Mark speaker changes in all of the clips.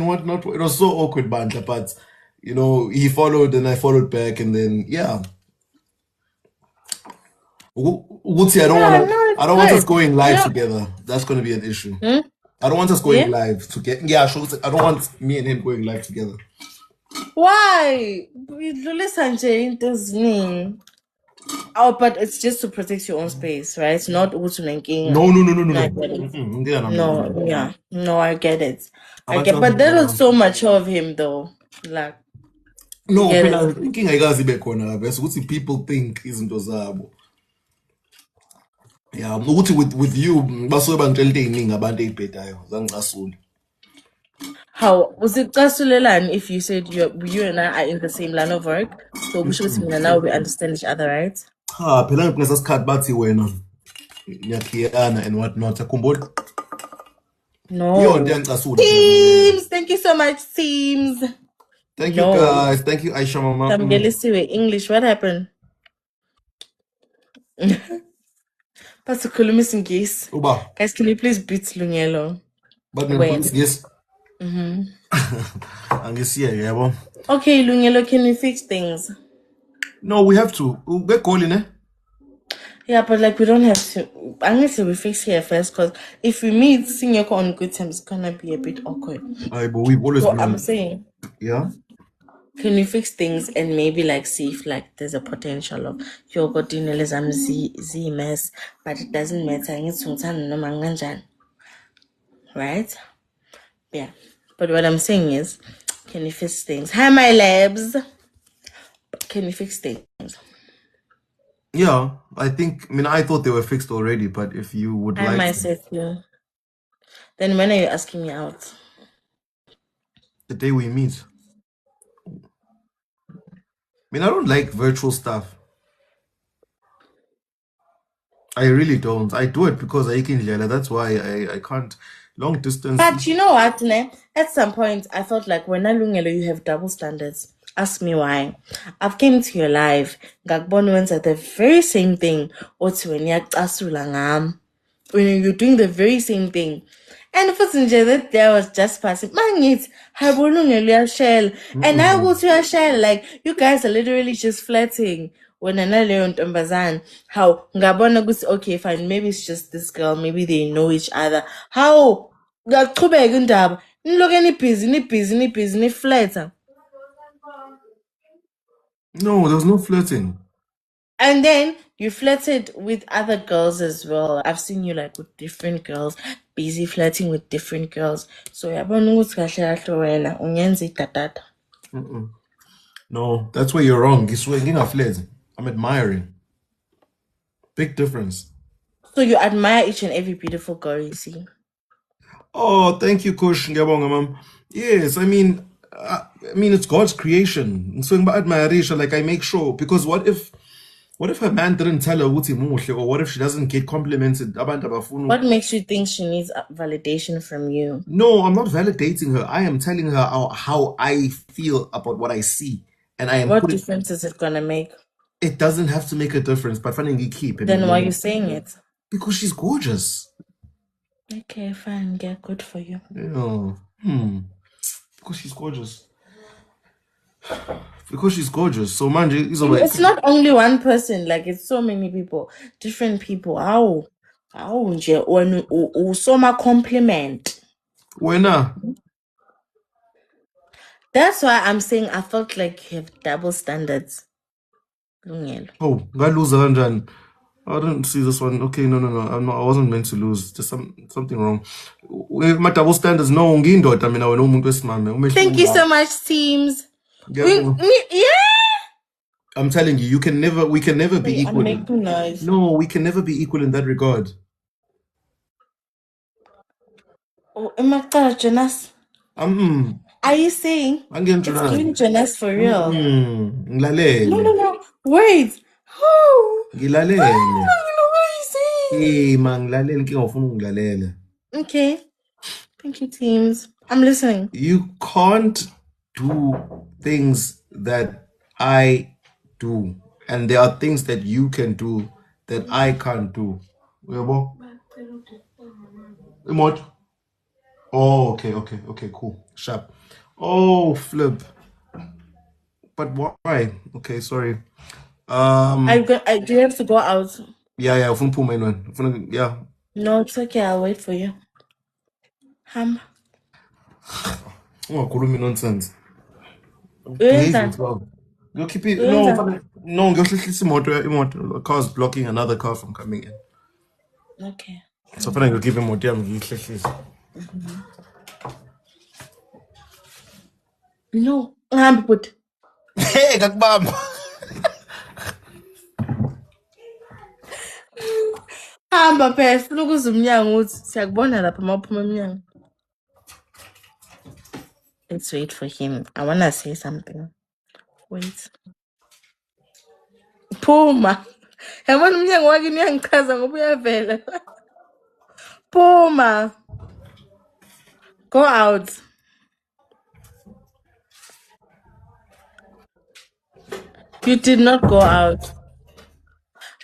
Speaker 1: whatnot. It was so awkward, banter, but you know, he followed and I followed back, and then yeah. Uguti,
Speaker 2: Yeah, no,
Speaker 1: I
Speaker 2: it's
Speaker 1: don't want us
Speaker 2: good.
Speaker 1: going
Speaker 2: You
Speaker 1: live
Speaker 2: know,
Speaker 1: together. That's going to be an issue.
Speaker 2: hmm?
Speaker 1: I don't want us going
Speaker 2: Yeah?
Speaker 1: live together. Yeah, sure. I don't want me and him going live together.
Speaker 2: Why? Lule Sanjay does mean. Oh, but it's just to protect your own space, right? Not utunenking.
Speaker 1: No, no, no, no, no,
Speaker 2: No, I
Speaker 1: no.
Speaker 2: get it.
Speaker 1: Yeah, no, no,
Speaker 2: No, yeah. No, I get it. I
Speaker 1: Abantu
Speaker 2: get, but that was
Speaker 1: abamnyama.
Speaker 2: so much of him though. Like, you
Speaker 1: No,
Speaker 2: get
Speaker 1: phela
Speaker 2: it.
Speaker 1: inkinga ayikaze ibe khona bese ukuthi people think izinto zabo. Yeah, ukuthi with you basuke bangitshela into eziningi abantu ezibhedayo zangicasula.
Speaker 2: How was it Kasulelani if you said you and I are in the same line of work? So we should now we understand each other, right?
Speaker 1: Cha, phela ngesikhathi sikhathi bathi wena ngiyakhiyana and what not. Akhumbula? Iyo into
Speaker 2: No.
Speaker 1: yangicasula phela vele.
Speaker 2: Teams, thank you so much, teams.
Speaker 1: Thank you
Speaker 2: No.
Speaker 1: guys. Thank you Aisha mama.
Speaker 2: I'm English. What happened? Pastor Kulumis in case.
Speaker 1: Uba,
Speaker 2: Guys, can you please beat Lungelo?
Speaker 1: but
Speaker 2: When?
Speaker 1: yes. Angisiye yebo.
Speaker 2: Okay, Lungelo, can we fix things?
Speaker 1: No, we have to. Get calling, eh?
Speaker 2: Yeah, but like we don't have to. I need to be fixed here first because if we meet senior on good terms, it's gonna be a bit awkward.
Speaker 1: But we've always
Speaker 2: So
Speaker 1: been.
Speaker 2: I'm saying,
Speaker 1: Yeah.
Speaker 2: can we fix things and maybe like see if like there's a potential of your godinelizam z mess, but it doesn't matter. Right? Yeah. But what I'm saying is, can you fix things? Hi, my labs. Can you fix things?
Speaker 1: Yeah, I mean, I thought they were fixed already, but if you would
Speaker 2: I
Speaker 1: like
Speaker 2: might say you. Then when are you asking me out?
Speaker 1: the day we meet. I mean, I don't like virtual stuff. I really don't. I do it because I can. That's why I can't long distance.
Speaker 2: But you know what, ne? At some point, I felt like when I Lungelo, you have double standards. Ask me why. I've came to your life. Gagbon went at the very same thing. When you're doing the very same thing. And for that there was just passing. Mangit, shell. And I go to your shell. Like you guys are literally just flirting. When I learned Umbazan, how Gabona goes, okay, fine, maybe it's just this girl, maybe they know each other. How ngaqhubeka indaba niloke nibhizi flirta.
Speaker 1: No, there was no flirting.
Speaker 2: And then you flirted with other girls as well. I've seen you like with different girls, busy flirting with different girls. So yabona ukuthi kahle kahle wena ungenza idatata.
Speaker 1: No, that's where you're wrong. I'm admiring. Big difference.
Speaker 2: So you admire each and every beautiful girl you see.
Speaker 1: Oh, thank you, Kush. Ngiyabonga, ma'am. Yes, I mean, it's God's creation. So admiration, like I make sure, because what if her man didn't tell her ukuthi muhle, or what if she doesn't get complimented?
Speaker 2: What makes you think she needs validation from you?
Speaker 1: No, I'm not validating her. I am telling her how I feel about what I see, and I am.
Speaker 2: What difference is it gonna make?
Speaker 1: It doesn't have to make a difference, but finally keep it.
Speaker 2: Then why are you saying it?
Speaker 1: Because she's gorgeous.
Speaker 2: Okay, fine. Yeah, good for you.
Speaker 1: Yeah. Because she's gorgeous. Because she's gorgeous. So manje,
Speaker 2: it's not only one person, like it's so many people, different people. How nje usoma compliment.
Speaker 1: Wena.
Speaker 2: That's why I'm saying I felt like you have double standards.
Speaker 1: Oh, ngaluza kanjani? I didn't see this one. Okay, no. I wasn't meant to lose. There's something wrong. My double standards, no, ngindoda mina wena umuntu wesimame.
Speaker 2: Thank you so much, teams. Yeah.
Speaker 1: I'm telling you, we can never be equal.
Speaker 2: Noise.
Speaker 1: No, we can never be equal in that regard.
Speaker 2: Oh, Jonas. Are you saying it's doing Jonas for real? No. Wait.
Speaker 1: Ngilalele. Mangilalele inkinga ufuna ungilalela.
Speaker 2: Okay. Thank you, teams. I'm listening. You
Speaker 1: can't do things that I do, and there are things that you can do that I can't do. Uyabo? Imot. Oh, okay, cool. Sharp. Oh, flip. But why? Okay, sorry.
Speaker 2: Do you have to go out?
Speaker 1: Yeah, ufuna uphume yini wena? Yeah.
Speaker 2: No, it's okay. I'll wait for you. Ham.
Speaker 1: Ungakhulumi nonsense. Behave
Speaker 2: Uyenzani?
Speaker 1: yourself. Go keep it. No,
Speaker 2: Uyenzani?
Speaker 1: no, ngiyohlehlisa imoto. A car's blocking another car from coming in.
Speaker 2: Okay.
Speaker 1: So fanele ngiyokhipha imoto yami ngiyihlehlise.
Speaker 2: Mhm. No, hambi but
Speaker 1: Hey, kakubamba.
Speaker 2: hamba phela sifuna ukuza umnyango uthi siyakubona lapha mawuphuma emnyango. Let's wait for him. I wanna say something. Wait. Phuma. Yabona umnyango wakini uyangichaza ngoba uyavela. Phuma. Go out. You did not go out.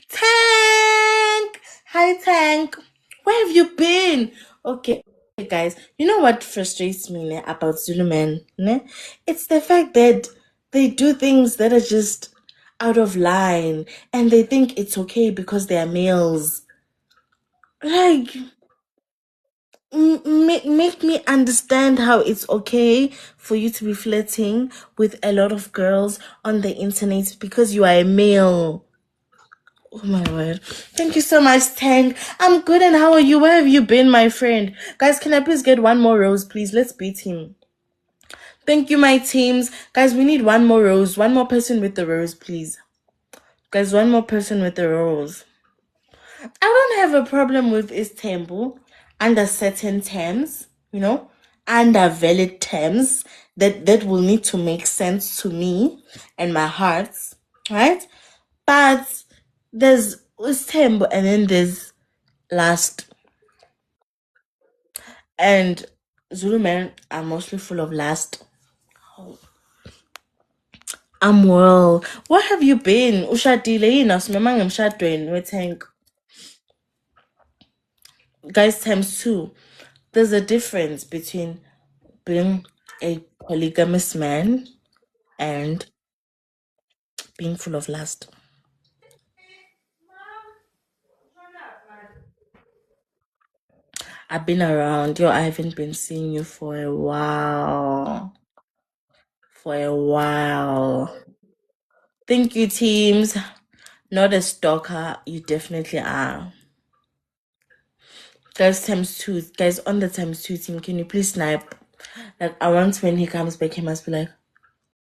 Speaker 2: Tank! Hi, Tank. Where have you been? Okay, guys. You know what frustrates me about Zulu men? Ne? It's the fact that they do things that are just out of line and they think it's okay because they are males. Like, make me understand how it's okay for you to be flirting with a lot of girls on the internet because you are a male. Oh my word. Thank you so much, Tank. I'm good, and how are you? Where have you been, my friend? Guys, can I please get one more rose, please? Let's beat him. Thank you, my teams. Guys, we need one more rose. One more person with the rose, please. Guys, one more person with the rose. I don't have a problem with Istanbul under certain terms, under valid terms that will need to make sense to me and my heart, right? But there's Istanbul and then there's lust. And Zulu men are mostly full of lust. I'm well. Where have you been? Ushadile yini asimemanga emshadweni weTank. Guys, times two. There's a difference between being a polygamous man and being full of lust. I've been around. I haven't been seeing you for a while. Thank you, teams. Not a stalker. You definitely are. Guys, times two. Guys, on the times two team, can you please snipe? Like, I want when he comes back, he must be like,